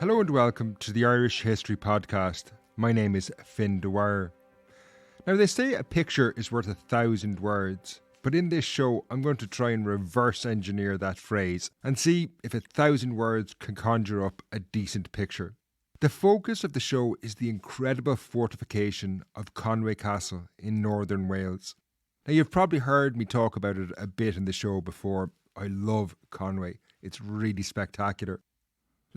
Hello and welcome to the Irish History Podcast. My name is Finn Dwyer. Now they say a picture is worth 1,000 words, but in this show I'm going to try and reverse engineer that phrase and see if 1,000 words can conjure up a decent picture. The focus of the show is the incredible fortification of Conwy Castle in northern Wales. Now you've probably heard me talk about it a bit in the show before. I love Conwy. It's really spectacular.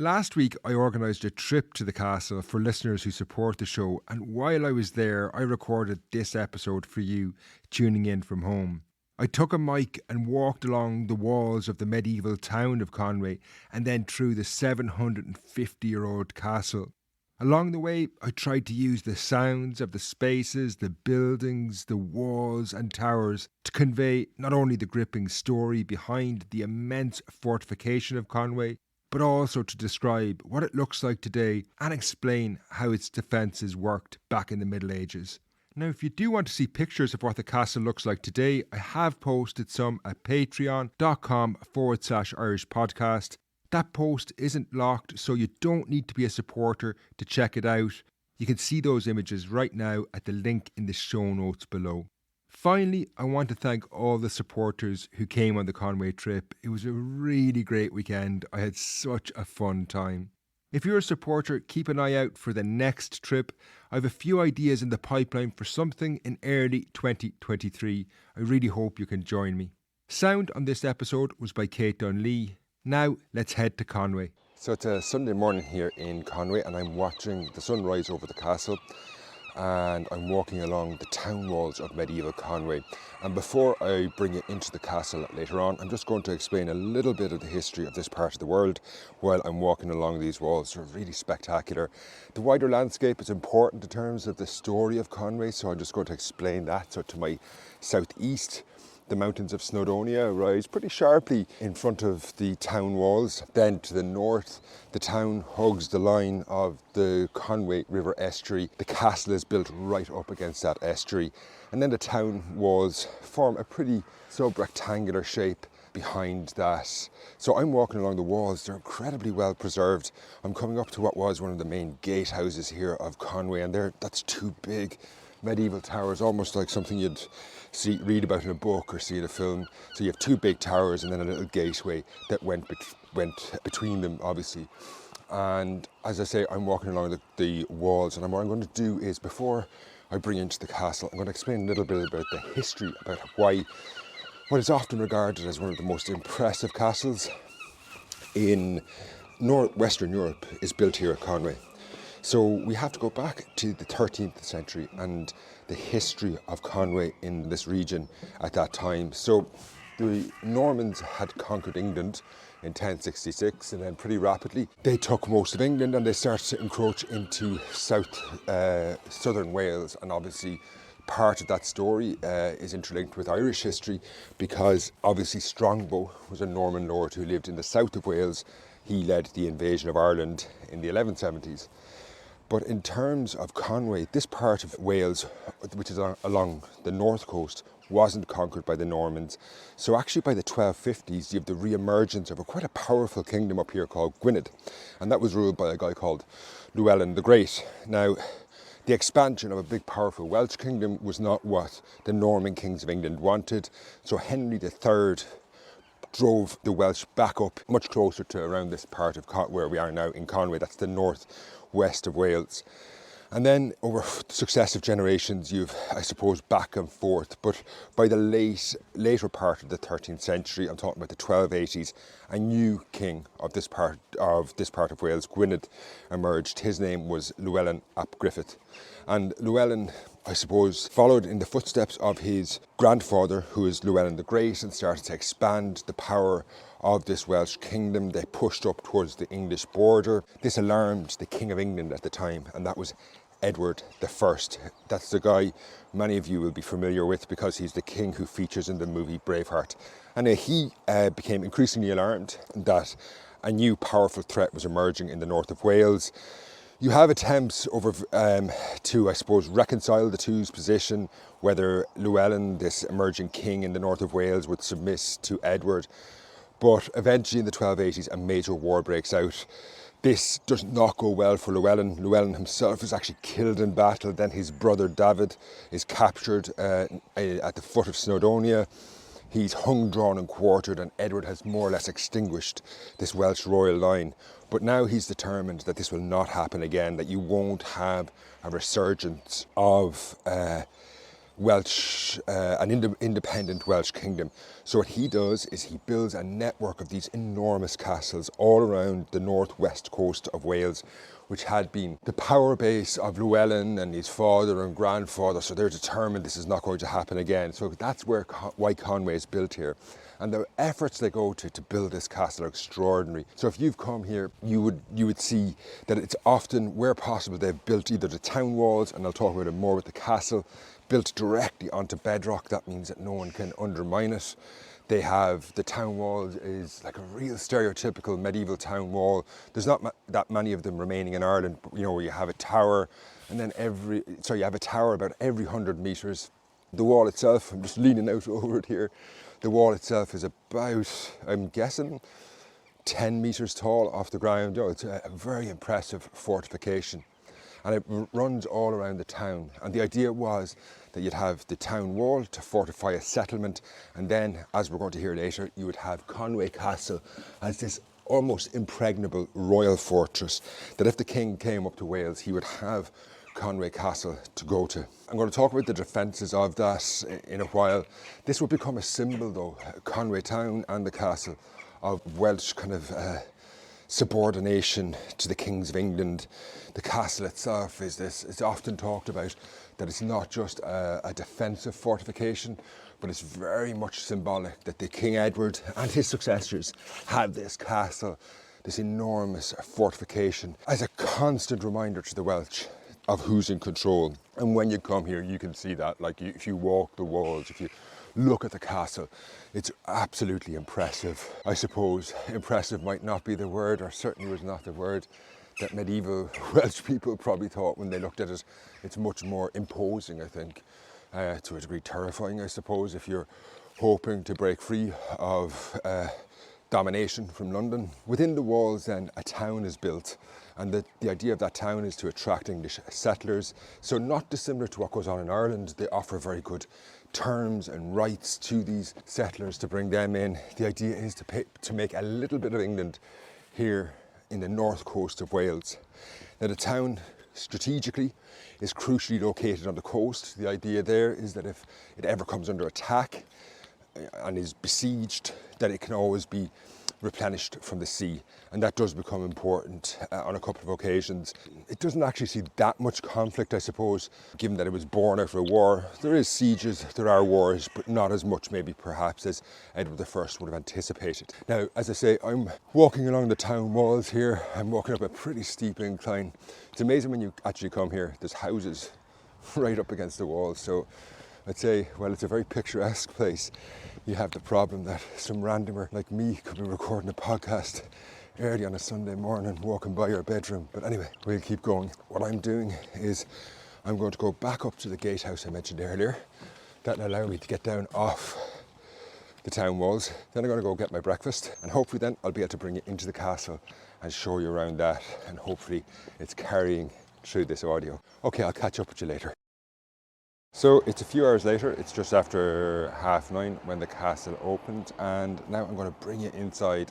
Last week I organised a trip to the castle for listeners who support the show, and while I was there I recorded this episode for you tuning in from home. I took a mic and walked along the walls of the medieval town of Conwy and then through the 750-year-old castle. Along the way I tried to use the sounds of the spaces, the buildings, the walls and towers to convey not only the gripping story behind the immense fortification of Conwy, but also to describe what it looks like today and explain how its defences worked back in the Middle Ages. Now, if you do want to see pictures of what the castle looks like today, I have posted some at patreon.com/Irish podcast. That post isn't locked, so you don't need to be a supporter to check it out. You can see those images right now at the link in the show notes below. Finally, I want to thank all the supporters who came on the Conwy trip. It was a really great weekend. I had such a fun time. If you're a supporter, keep an eye out for the next trip. I have a few ideas in the pipeline for something in early 2023. I really hope you can join me. Sound on this episode was by Kate Dunlea. Now, let's head to Conwy. So it's a Sunday morning here in Conwy and I'm watching the sun rise over the castle. And I'm walking along the town walls of medieval Conwy. And before I bring you into the castle later on, I'm just going to explain a little bit of the history of this part of the world while I'm walking along these walls. They're really spectacular. The wider landscape is important in terms of the story of Conwy, so I'm just going to explain that. So to my southeast, the mountains of Snowdonia rise pretty sharply in front of the town walls. Then to the north, the town hugs the line of the Conwy River estuary. The castle is built right up against that estuary. And then the town walls form a pretty sub-rectangular shape behind that. So I'm walking along the walls. They're incredibly well preserved. I'm coming up to what was one of the main gatehouses here of Conwy, and that's two big medieval towers, almost like something you'd read about in a book or see in a film. So you have two big towers and then a little gateway that went between them, obviously. And as I say, I'm walking along the walls, and what I'm going to do is, before I bring you into the castle, I'm going to explain a little bit about the history, about why what is often regarded as one of the most impressive castles in Western Europe is built here at Conwy. So we have to go back to the 13th century and the history of Conwy in this region at that time. So the Normans had conquered England in 1066, and then pretty rapidly they took most of England and they started to encroach into southern Wales. And obviously part of that story is interlinked with Irish history, because obviously Strongbow was a Norman lord who lived in the south of Wales. He led the invasion of Ireland in the 1170s. But in terms of Conwy, this part of Wales, which is along the north coast, wasn't conquered by the Normans. So actually by the 1250s, you have the re-emergence of quite a powerful kingdom up here called Gwynedd. And that was ruled by a guy called Llewellyn the Great. Now, the expansion of a big, powerful Welsh kingdom was not what the Norman kings of England wanted. So Henry III drove the Welsh back up much closer to around this part of where we are now in Conwy. That's the northwest of Wales. And then over successive generations, you've, I suppose, back and forth. But by the later part of the 13th century, I'm talking about the 1280s, a new king of this part of Wales, Gwynedd, emerged. His name was Llewellyn ap Griffith. And Llewellyn, I suppose, followed in the footsteps of his grandfather, who is Llewellyn the Great, and started to expand the power of this Welsh kingdom. They pushed up towards the English border. This alarmed the King of England at the time, and that was Edward I. That's the guy many of you will be familiar with because he's the king who features in the movie Braveheart. And he became increasingly alarmed that a new powerful threat was emerging in the north of Wales. You have attempts to, I suppose, reconcile the two's position, whether Llewellyn, this emerging king in the north of Wales, would submit to Edward. But eventually in the 1280s, a major war breaks out. This does not go well for Llewellyn. Llewellyn himself is actually killed in battle. Then his brother David is captured at the foot of Snowdonia. He's hung, drawn and quartered, and Edward has more or less extinguished this Welsh royal line. But now he's determined that this will not happen again, that you won't have a resurgence of an independent Welsh kingdom. So what he does is he builds a network of these enormous castles all around the northwest coast of Wales, which had been the power base of Llewellyn and his father and grandfather. So they're determined this is not going to happen again. So that's why Conwy is built here. And the efforts they go to build this castle are extraordinary. So if you've come here, you would see that it's often, where possible, they've built either the town walls, and I'll talk about it more with the castle, built directly onto bedrock. That means that no one can undermine it. They have the town walls is like a real stereotypical medieval town wall. There's not that many of them remaining in Ireland, but, where you have a tower, and then you have a tower about every 100 metres. The wall itself, I'm just leaning out over it here, the wall itself is about, I'm guessing, 10 metres tall off the ground. It's a very impressive fortification. And it runs all around the town. And the idea was that you'd have the town wall to fortify a settlement, and then, as we're going to hear later, you would have Conwy Castle as this almost impregnable royal fortress, that if the king came up to Wales, he would have Conwy Castle to go to. I'm going to talk about the defences of that in a while. This would become a symbol, though, Conwy town and the castle, of Welsh kind of subordination to the kings of England. The castle itself is this, it's often talked about that it's not just a defensive fortification, but it's very much symbolic that the King Edward and his successors had this castle, this enormous fortification, as a constant reminder to the Welsh of who's in control. And when you come here, you can see that, like if you walk the walls, if you look at the castle, it's absolutely impressive. I suppose impressive might not be the word, or certainly was not the word that medieval Welsh people probably thought when they looked at it. It's much more imposing, I think, to a degree terrifying, I suppose, if you're hoping to break free of domination from London. Within the walls then a town is built, and the idea of that town is to attract English settlers. So not dissimilar to what goes on in Ireland, they offer very good terms and rights to these settlers to bring them in. The idea is to make a little bit of England here in the north coast of Wales. Now the town strategically is crucially located on the coast. The idea there is that if it ever comes under attack and is besieged, that it can always be replenished from the sea, and that does become important on a couple of occasions. It doesn't actually see that much conflict, I suppose, given that it was born out of a war. There is sieges, there are wars, but not as much maybe perhaps as Edward I would have anticipated. Now, as I say, I'm walking along the town walls here. I'm walking up a pretty steep incline. It's amazing when you actually come here, there's houses right up against the walls. So I'd say, well, it's a very picturesque place. You have the problem that some randomer like me could be recording a podcast early on a Sunday morning, walking by your bedroom. But anyway, we'll keep going. What I'm doing is I'm going to go back up to the gatehouse I mentioned earlier. That'll allow me to get down off the town walls. Then I'm going to go get my breakfast, and hopefully then I'll be able to bring you into the castle and show you around that, and hopefully it's carrying through this audio. Okay, I'll catch up with you later. So it's a few hours later, it's just after 9:30 when the castle opened, and now I'm going to bring you inside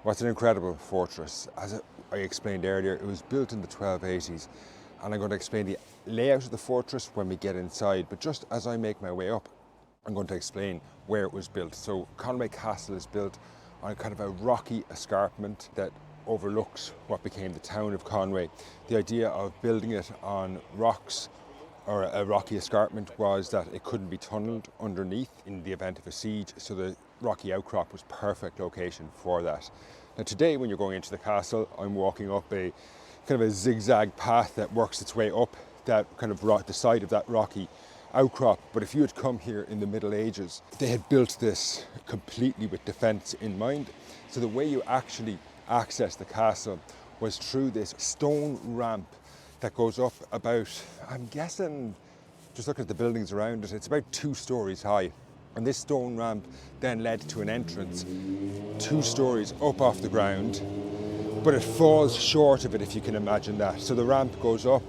what's an incredible fortress. As I explained earlier, it was built in the 1280s, and I'm going to explain the layout of the fortress when we get inside, but just as I make my way up, I'm going to explain where it was built. So Conwy Castle is built on kind of a rocky escarpment that overlooks what became the town of Conwy. The idea of building it on rocks or a rocky escarpment was that it couldn't be tunnelled underneath in the event of a siege, so the rocky outcrop was perfect location for that. Now today, when you're going into the castle, I'm walking up a kind of a zigzag path that works its way up that kind of the side of that rocky outcrop. But if you had come here in the Middle Ages, they had built this completely with defence in mind. So the way you actually access the castle was through this stone ramp that goes up about, I'm guessing, just looking at the buildings around it, it's about 2 stories high. And this stone ramp then led to an entrance 2 stories up off the ground, but it falls short of it, if you can imagine that. So the ramp goes up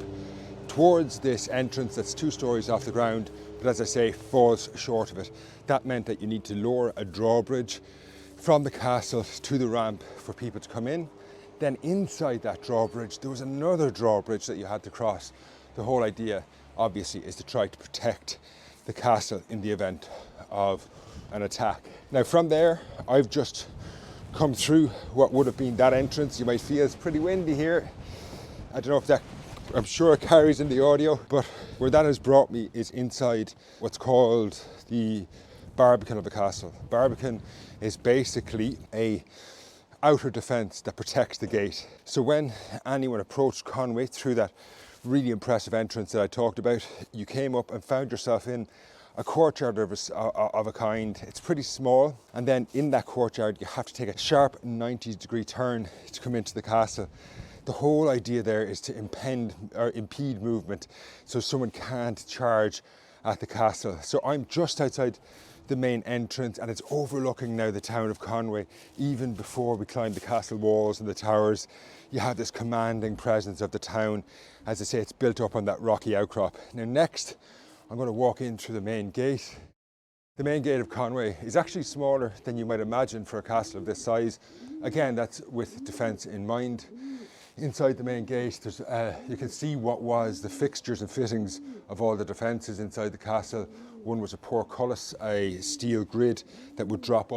towards this entrance that's 2 stories off the ground, but as I say, falls short of it. That meant that you need to lower a drawbridge from the castle to the ramp for people to come in. Then inside that drawbridge, there was another drawbridge that you had to cross. The whole idea, obviously, is to try to protect the castle in the event of an attack. Now from there, I've just come through what would have been that entrance. You might feel it's pretty windy here. I don't know if that, I'm sure it carries in the audio, but where that has brought me is inside what's called the barbican of the castle. Barbican is basically a outer defence that protects the gate. So when anyone approached Conwy through that really impressive entrance that I talked about, you came up and found yourself in a courtyard of a kind. It's pretty small, and then in that courtyard you have to take a sharp 90-degree turn to come into the castle. The whole idea there is to impede movement so someone can't charge at the castle. So I'm just outside the main entrance, and it's overlooking now the town of Conwy. Even before we climb the castle walls and the towers, you have this commanding presence of the town. As I say, it's built up on that rocky outcrop. Now next, I'm going to walk in through the main gate. The main gate of Conwy is actually smaller than you might imagine for a castle of this size. Again, that's with defence in mind. Inside the main gate, you can see what was the fixtures and fittings of all the defences inside the castle. One was a portcullis, a steel grid that would drop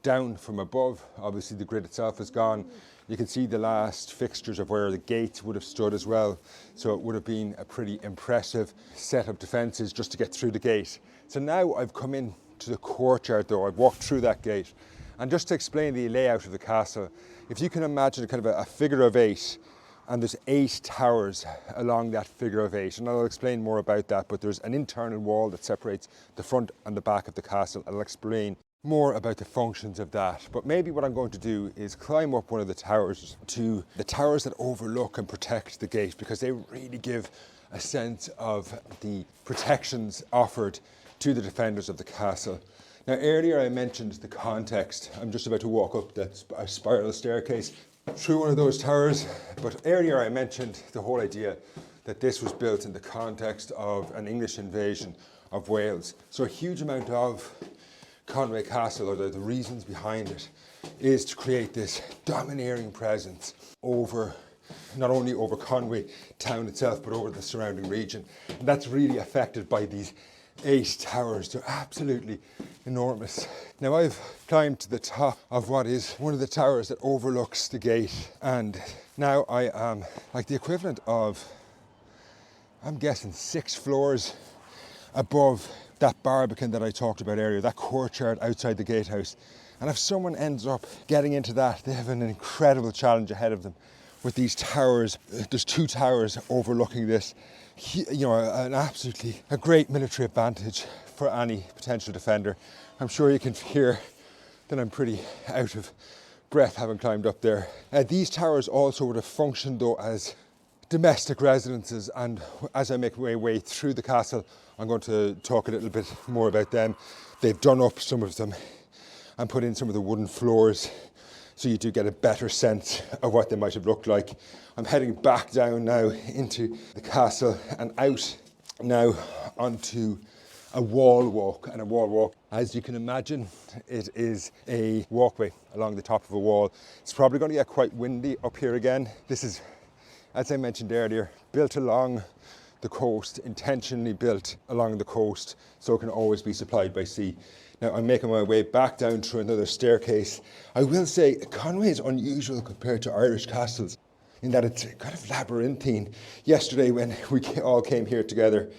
down from above. Obviously the grid itself is gone. You can see the last fixtures of where the gate would have stood as well. So it would have been a pretty impressive set of defences just to get through the gate. So now I've come in to the courtyard though. I've walked through that gate. And just to explain the layout of the castle, if you can imagine a kind of a figure of 8, and there's 8 towers along that figure of 8, and I'll explain more about that, but there's an internal wall that separates the front and the back of the castle. I'll explain more about the functions of that. But maybe what I'm going to do is climb up one of the towers to the towers that overlook and protect the gate, because they really give a sense of the protections offered to the defenders of the castle. Now earlier I mentioned the context. I'm just about to walk up that spiral staircase through one of those towers, but earlier I mentioned the whole idea that this was built in the context of an English invasion of Wales. So a huge amount of Conwy Castle, or the reasons behind it, is to create this domineering presence over, not only over Conwy town itself, but over the surrounding region. And that's really affected by these 8 towers. They're absolutely enormous. Now I've climbed to the top of what is one of the towers that overlooks the gate, and now I am like the equivalent of, I'm guessing, 6 floors above that barbican that I talked about earlier, that courtyard outside the gatehouse. And if someone ends up getting into that, they have an incredible challenge ahead of them with these towers. There's 2 towers overlooking this. You know, a great military advantage for any potential defender. I'm sure you can hear that I'm pretty out of breath having climbed up there. These towers also would have functioned though as domestic residences, and as I make my way through the castle, I'm going to talk a little bit more about them. They've done up some of them and put in some of the wooden floors, so you do get a better sense of what they might have looked like. I'm heading back down now into the castle and out now onto a wall walk. And a wall walk, as you can imagine, it is a walkway along the top of a wall. It's probably going to get quite windy up here again. This is, as I mentioned earlier, built along the coast, intentionally built along the coast, so it can always be supplied by sea. Now I'm making my way back down through another staircase. I will say Conwy is unusual compared to Irish castles in that it's kind of labyrinthine. Yesterday when we all came here together,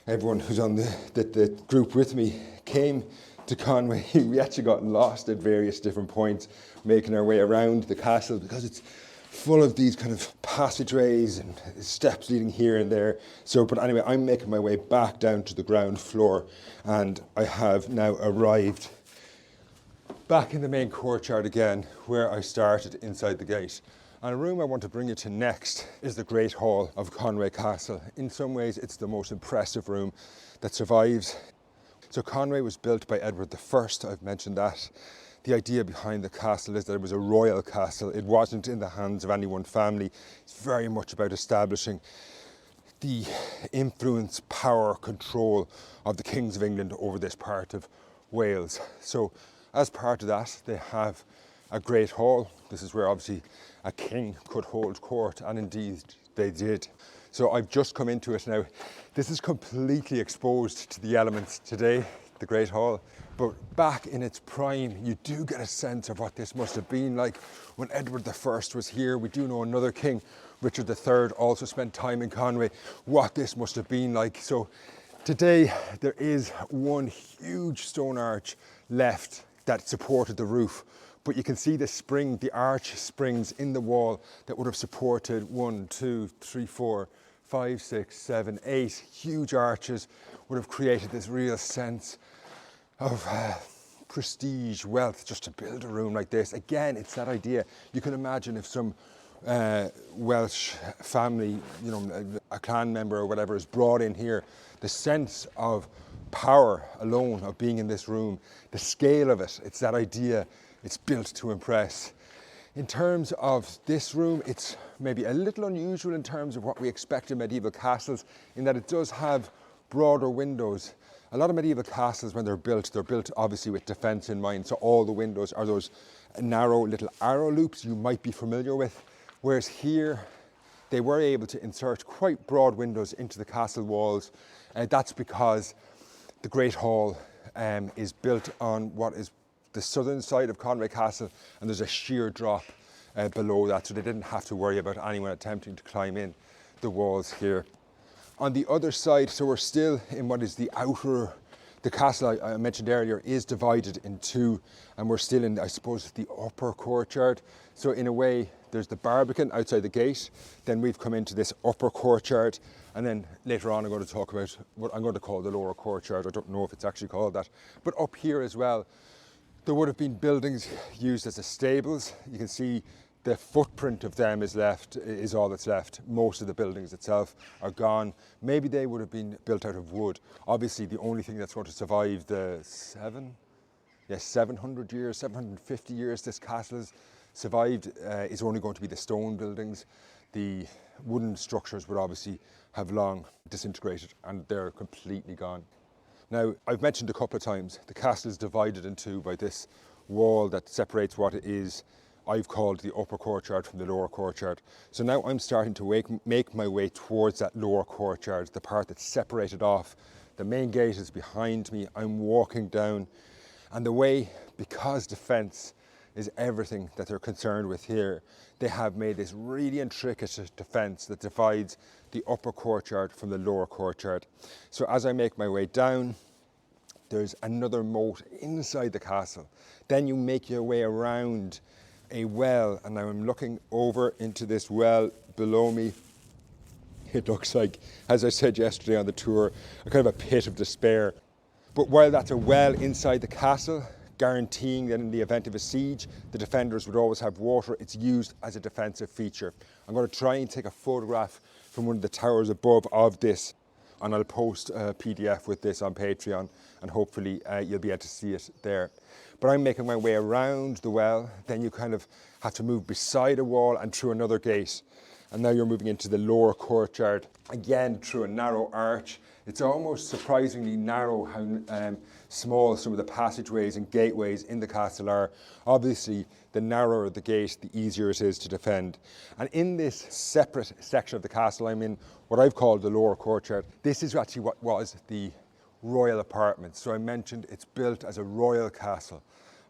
everyone who's on the group with me came to Conwy. We actually got lost at various different points, making our way around the castle because it's full of these kind of passageways and steps leading here and there. So, but anyway, I'm making my way back down to the ground floor, and I have now arrived back in the main courtyard again, where I started inside the gate. And a room I want to bring you to next is the Great Hall of Conwy Castle. In some ways, it's the most impressive room that survives. So Conwy was built by Edward I, I've mentioned that. The idea behind the castle is that it was a royal castle. It wasn't in the hands of any one family. It's very much about establishing the influence, power, control of the kings of England over this part of Wales. So as part of that, they have a great hall. This is where obviously a king could hold court, and indeed they did. So I've just come into it now. This is completely exposed to the elements today, the Great Hall. But back in its prime, you do get a sense of what this must have been like when Edward I was here. We do know another king, Richard III, also spent time in Conwy, what this must have been like. So today there is one huge stone arch left that supported the roof. But you can see the spring, the arch springs in the wall that would have supported 1, 2, 3, 4, 5, 6, 7, 8 huge arches, would have created this real sense of prestige, wealth, just to build a room like this. Again, it's that idea. You can imagine if some Welsh family, a clan member or whatever is brought in here, the sense of power alone of being in this room, the scale of it, it's that idea, it's built to impress. In terms of this room, it's maybe a little unusual in terms of what we expect in medieval castles, in that it does have broader windows. A lot of medieval castles, when they're built obviously with defence in mind, so all the windows are those narrow little arrow loops you might be familiar with, whereas here they were able to insert quite broad windows into the castle walls. That's because the Great Hall is built on what is the southern side of Conwy Castle, and there's a sheer drop below that, so they didn't have to worry about anyone attempting to climb in the walls here. On the other side, so we're still in what is the castle I mentioned earlier is divided in two, and we're still in, I suppose, the upper courtyard. So in a way, there's the barbican outside the gate, then we've come into this upper courtyard, and then later on I'm going to talk about what I'm going to call the lower courtyard. I don't know if it's actually called that. But up here as well, there would have been buildings used as stables. You can see the footprint of them is all that's left. Most of the buildings itself are gone. Maybe they would have been built out of wood. Obviously, the only thing that's going to survive the 700 years, 750 years this castle has survived is only going to be the stone buildings. The wooden structures would obviously have long disintegrated, and they're completely gone. Now, I've mentioned a couple of times, the castle is divided in two by this wall that separates what it is I've called the upper courtyard from the lower courtyard. So now I'm starting to make my way towards that lower courtyard, the part that's separated off. The main gate is behind me. I'm walking down, and the way, because defence is everything that they're concerned with here, they have made this really intricate defence that divides the upper courtyard from the lower courtyard. So as I make my way down, there's another moat inside the castle. Then you make your way around a well, and now I'm looking over into this well below me. It looks like, as I said yesterday on the tour, a kind of a pit of despair. But while that's a well inside the castle, guaranteeing that in the event of a siege, the defenders would always have water, it's used as a defensive feature. I'm going to try and take a photograph from one of the towers above of this, and I'll post a PDF with this on Patreon, and hopefully you'll be able to see it there. But I'm making my way around the well, then you kind of have to move beside a wall and through another gate. And now you're moving into the lower courtyard, again through a narrow arch. It's almost surprisingly narrow how small some of the passageways and gateways in the castle are. Obviously, the narrower the gate, the easier it is to defend. And in this separate section of the castle, I'm in what I've called the lower courtyard. This is actually what was the royal apartments. So I mentioned it's built as a royal castle.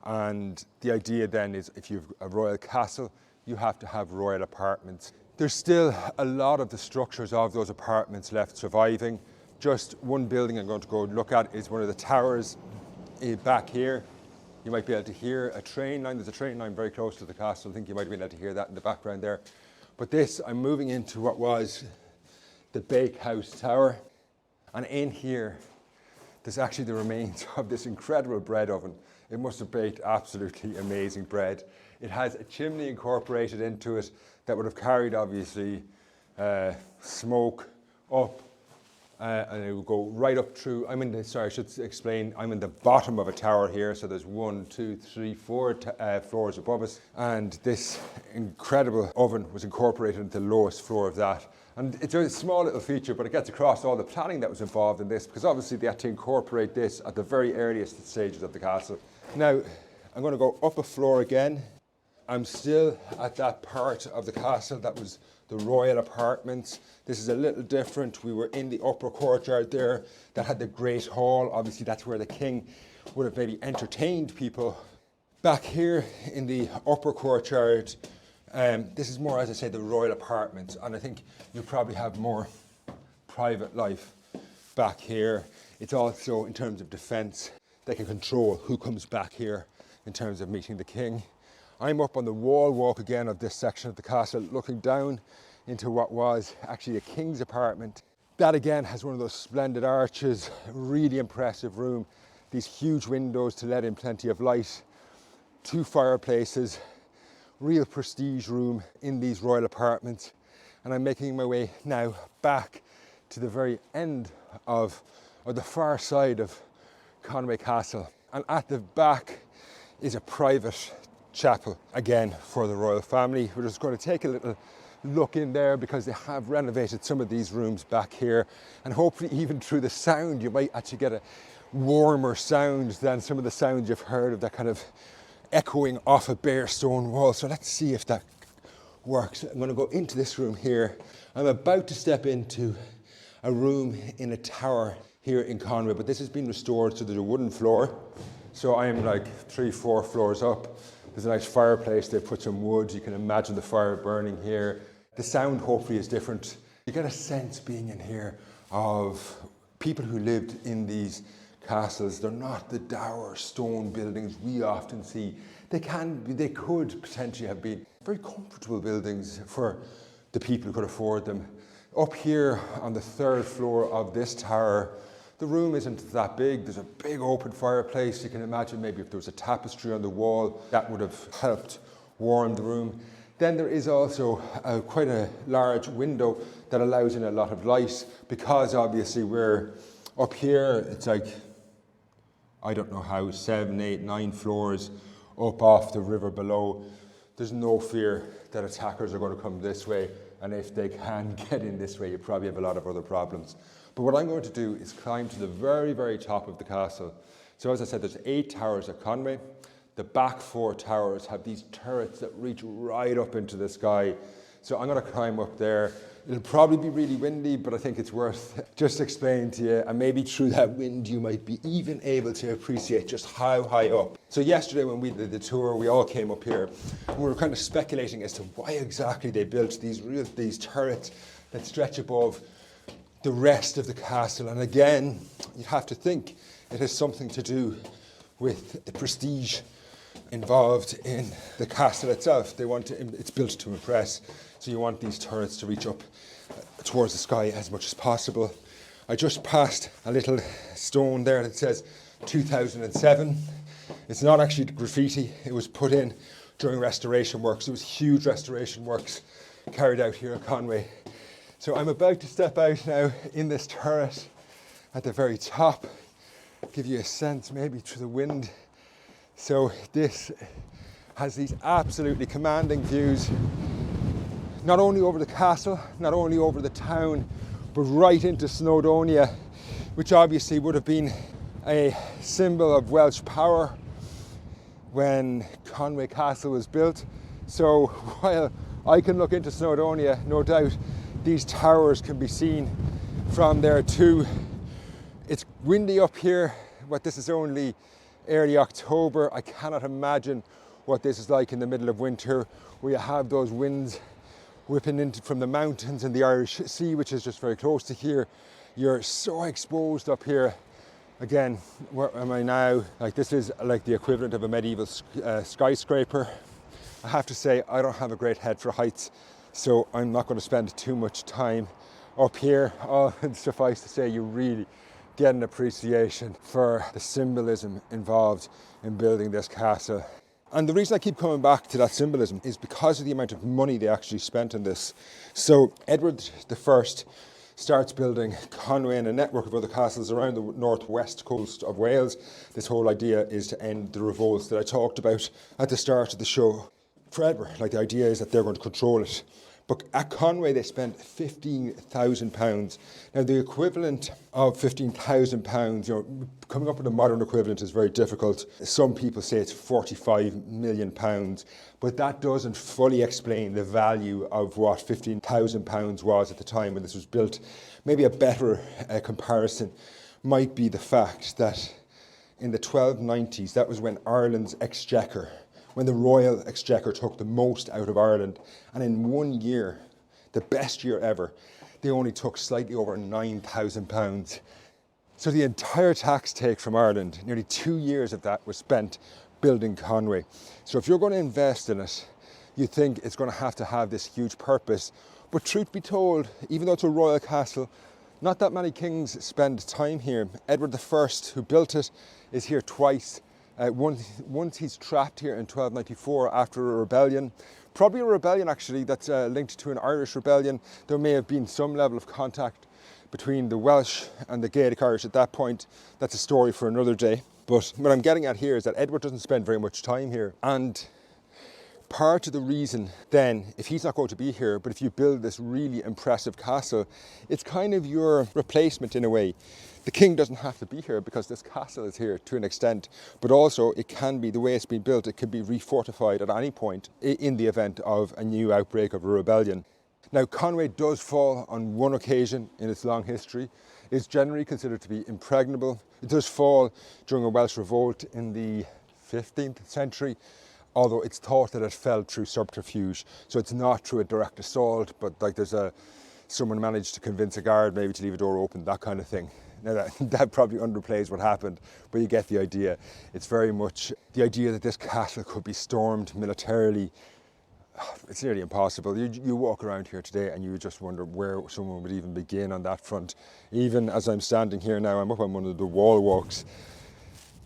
And the idea then is if you've a royal castle, you have to have royal apartments. There's still a lot of the structures of those apartments left surviving. Just one building I'm going to go look at is one of the towers back here. You might be able to hear a train line. There's a train line very close to the castle. I think you might be able to hear that in the background there. But this, I'm moving into what was the bakehouse tower. And in here, there's actually the remains of this incredible bread oven. It must have baked absolutely amazing bread. It has a chimney incorporated into it that would have carried, obviously, smoke up and it will go right up through. I'm in the bottom of a tower here, so there's 1, 2, 3, 4 floors above us, and this incredible oven was incorporated into the lowest floor of that. And it's a small little feature, but it gets across all the planning that was involved in this, because obviously they had to incorporate this at the very earliest stages of the castle. Now, I'm going to go up a floor again. I'm still at that part of the castle that was the royal apartments. This is a little different. We were in the upper courtyard there that had the Great Hall. Obviously, that's where the king would have maybe entertained people. Back here in the upper courtyard, this is more, as I say, the royal apartments. And I think you probably have more private life back here. It's also, in terms of defence, they can control who comes back here in terms of meeting the king. I'm up on the wall walk again of this section of the castle, looking down into what was actually a king's apartment. That again has one of those splendid arches, really impressive room, these huge windows to let in plenty of light, 2 fireplaces, real prestige room in these royal apartments. And I'm making my way now back to the very end of, or the far side of Conwy Castle. And at the back is a private chapel, again for the royal family. We're just going to take a little look in there because they have renovated some of these rooms back here, and hopefully even through the sound you might actually get a warmer sound than some of the sounds you've heard of that kind of echoing off a bare stone wall. So let's see if that works. I'm going to go into this room here. I'm about to step into a room in a tower here in Conwy, but this has been restored, so there's a wooden floor. So I'm like 3-4 floors up. There's a nice fireplace, they put some wood, you can imagine the fire burning here. The sound hopefully is different. You get a sense being in here of people who lived in these castles. They're not the dour stone buildings we often see. They could potentially have been very comfortable buildings for the people who could afford them. Up here on the 3rd floor of this tower, the room isn't that big. There's a big open fireplace. You can imagine maybe if there was a tapestry on the wall, that would have helped warm the room. Then there is also quite a large window that allows in a lot of light, because obviously we're up here, it's like, I don't know how, 7, 8, 9 floors up off the river below. There's no fear that attackers are going to come this way, and if they can get in this way, you probably have a lot of other problems. But what I'm going to do is climb to the very, very top of the castle. So as I said, there's 8 towers at Conwy. The back 4 towers have these turrets that reach right up into the sky. So I'm going to climb up there. It'll probably be really windy, but I think it's worth just explaining to you. And maybe through that wind, you might be even able to appreciate just how high up. So yesterday when we did the tour, we all came up here and we were kind of speculating as to why exactly they built these turrets that stretch above the rest of the castle. And again, you have to think it has something to do with the prestige involved in the castle itself. It's built to impress, so you want these turrets to reach up towards the sky as much as possible. I just passed a little stone there that says 2007. It's not actually graffiti. It was put in during restoration works. There was huge restoration works carried out here at Conwy. So I'm about to step out now in this turret at the very top, give you a sense maybe through the wind. So this has these absolutely commanding views, not only over the castle, not only over the town, but right into Snowdonia, which obviously would have been a symbol of Welsh power when Conwy Castle was built. So while I can look into Snowdonia, no doubt these towers can be seen from there too. It's windy up here, but this is only early October. I cannot imagine what this is like in the middle of winter, where you have those winds whipping in from the mountains and the Irish Sea, which is just very close to here. You're so exposed up here. Again, where am I now? Like, this is like the equivalent of a medieval skyscraper. I have to say, I don't have a great head for heights, so I'm not going to spend too much time up here. Suffice to say, you really get an appreciation for the symbolism involved in building this castle. And the reason I keep coming back to that symbolism is because of the amount of money they actually spent on this. So Edward I starts building Conwy and a network of other castles around the northwest coast of Wales. This whole idea is to end the revolts that I talked about at the start of the show forever. Like, the idea is that they're going to control it. But at Conwy, they spent £15,000. Now, the equivalent of £15,000, coming up with a modern equivalent is very difficult. Some people say it's £45 million, but that doesn't fully explain the value of what £15,000 was at the time when this was built. Maybe a better comparison might be the fact that in the 1290s, that was when Ireland's exchequer, when the Royal Exchequer took the most out of Ireland. And in 1 year, the best year ever, they only took slightly over £9,000. So the entire tax take from Ireland, nearly 2 years of that was spent building Conwy. So if you're going to invest in it, you think it's going to have this huge purpose. But truth be told, even though it's a royal castle, not that many kings spend time here. Edward I, who built it, is here twice. Once he's trapped here in 1294 after a rebellion, probably a rebellion actually that's linked to an Irish rebellion. There may have been some level of contact between the Welsh and the Gaelic Irish at that point. That's a story for another day. But what I'm getting at here is that Edward doesn't spend very much time here. And part of the reason then, if he's not going to be here, but if you build this really impressive castle, it's kind of your replacement in a way. The king doesn't have to be here because this castle is here to an extent, but also it can be, the way it's been built, it can be refortified at any point in the event of a new outbreak of a rebellion. Now, Conwy does fall on one occasion in its long history. It's generally considered to be impregnable. It does fall during a Welsh revolt in the 15th century, although it's thought that it fell through subterfuge. So it's not through a direct assault, but like someone managed to convince a guard maybe to leave a door open, that kind of thing. Now that probably underplays what happened, but you get the idea. It's very much the idea that this castle could be stormed militarily. It's nearly impossible. You walk around here today and you just wonder where someone would even begin on that front. Even as I'm standing here now, I'm up on one of the wall walks,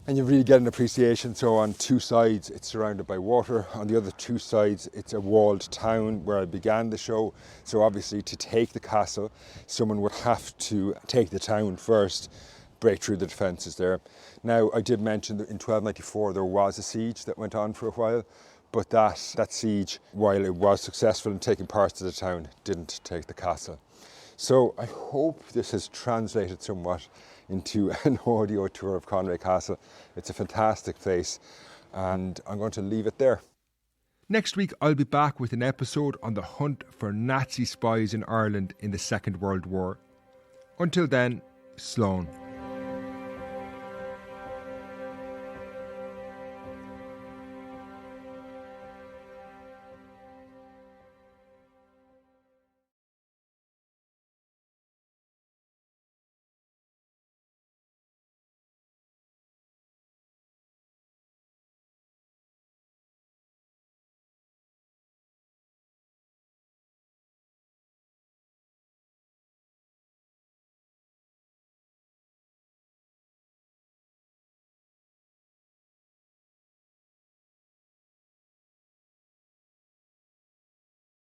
and you really get an appreciation. So on two sides it's surrounded by water, on the other two sides it's a walled town where I began the show. So obviously to take the castle, someone would have to take the town first, break through the defences there. Now, I did mention that in 1294 there was a siege that went on for a while, but that siege, while it was successful in taking parts of the town, didn't take the castle. So I hope this has translated somewhat into an audio tour of Conwy Castle. It's a fantastic place, and I'm going to leave it there. Next week, I'll be back with an episode on the hunt for Nazi spies in Ireland in the Second World War. Until then, Slán.